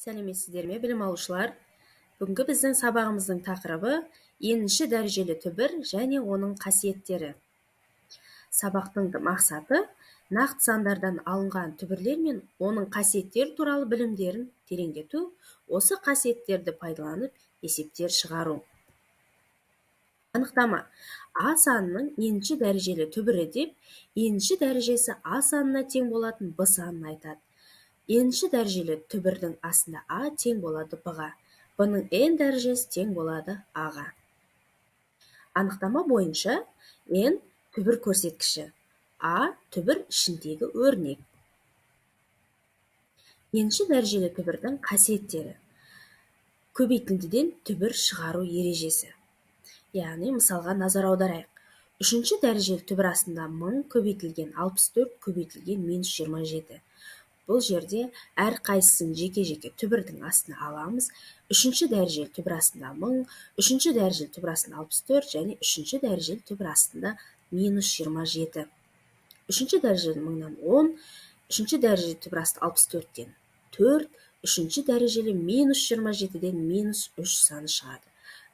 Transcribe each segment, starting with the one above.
Сәлеметсіздер ме, білім алушылар? Бүгінгі біздің сабағымыздың тақырыбы енші дәрежелі түбір және оның қасиеттері. Сабақтың мақсаты нақты сандардан алынған түбірлер мен оның қасиеттері туралы білімдерін тереңдету, осы қасиеттерді пайдаланып есептер шығару. Анықтама: А санының енші дәрежелі түбірі деп, енші дәрежесі А санына тең болатын Б санын айтады. Енші дәрежелі түбірдің астында А тең болады Б-ға, Б-ның n дәрежесі тең болады А-ға. Анықтама бойынша n түбір көрсеткіші, А түбір ішіндегі өрнек. Енші дәрежелі түбірдің қасиеттері: көбейтіндіден түбір шығару ережесі. Яғни, мысалға назар аударайық. Үшінші дәрежелі түбір астында 1000 көбейтілген 64 көбейтілген -27. Бұл жерде әр қайсысын жеке-жеке түбірдің астына аламыз. Үшінші дәрежелі түбір астында 1000, үшінші дәрежелі түбір астында 64 және үшінші дәрежелі түбір астында -27. Үшінші дәрежелі 1000-нан 10, үшінші дәрежелі түбір асты 64-тен 4, үшінші дәрежелі -27-ден -3 саны шығады.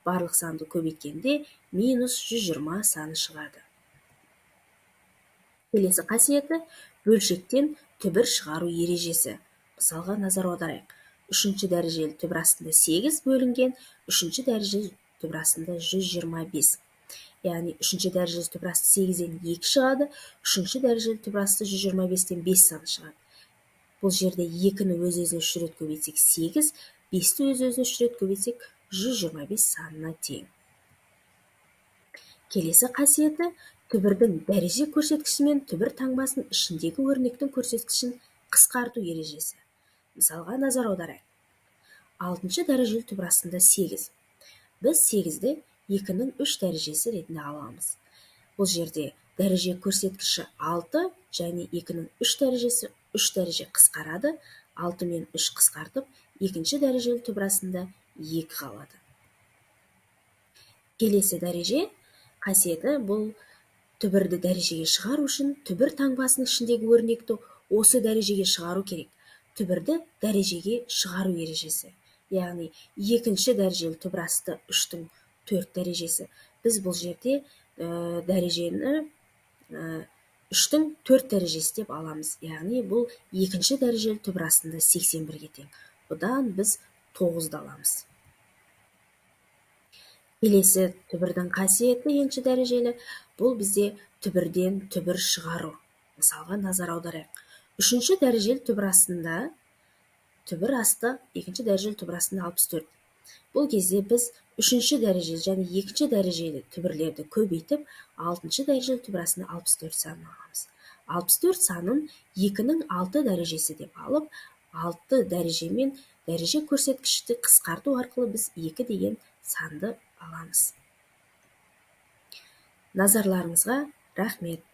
Барлық санды көбейткенде -120 саны шығады. Келесі қасиеті бөлшектен түбір шығару ережесі. Мысалға назар аударайық. Үшінші дәрежелі түбір астында 8 бөлінген, үшінші дәрежелі түбір астында 125. Яғни, үшінші дәрежелі түбір асты 8-ден 2 шығады, үшінші дәрежелі түбір асты 125-тен 5 саны шығады. Бұл жерде 2-ні өз-өзіне 3 рет көбейтсек 8, 5-ті өз-өзіне 3 рет көбейтсек 125 санына тең. Келесі қасиеті түбірдің дәреже көрсеткіші мен түбір таңбасының ішіндегі өрнектің көрсеткішін қысқарту ережесі. Мысалға назар аударайық. 6-шы дәрежелі түбір астында 8. Біз 8-ді 2-нің 3 дәрежесі ретінде аламыз. Бұл жерде дәреже көрсеткіші 6 және 2-нің 3 дәрежесі 3 дәреже қысқарады. 6 мен 3 қысқартып, екінші дәрежелі түбір астында 2 қалады. Келесі дәреже қасиеті бұл түбірді дәрежеге шығару үшін түбір таңбасының ішіндегі өрнекті осы дәрежеге шығару керек. Түбірді дәрежеге шығару ережесі. Яғни, екінші дәрежелі түбір асты 3-тің 4 дәрежесі. Біз бұл жерде дәрежені 3-тің 4 дәрежесі деп аламыз. Яғни, бұл екінші дәрежелі түбір астында 81-ге тең. Бұдан біз 9-ды аламыз. Келесі түбірдің қасиеті енші дәрежелі, бұл бізде түбірден түбір шығару. Мысалға назар аударайық. Үшінші дәрежелі түбір астында түбір асты екінші дәрежелі түбір астында 64. Бұл кезде біз үшінші дәрежелі және екінші дәрежелі түбірлерді көбейтіп, 6-шы дәрежелі түбір астында 64 санын аламыз. 64 санын 2-нің 6 дәрежесі деп алып, 6 дәрежемен дәреже көрсеткішті қысқарту арқылы біз 2 деген санды аламыз. Назарларыңызға рахмет.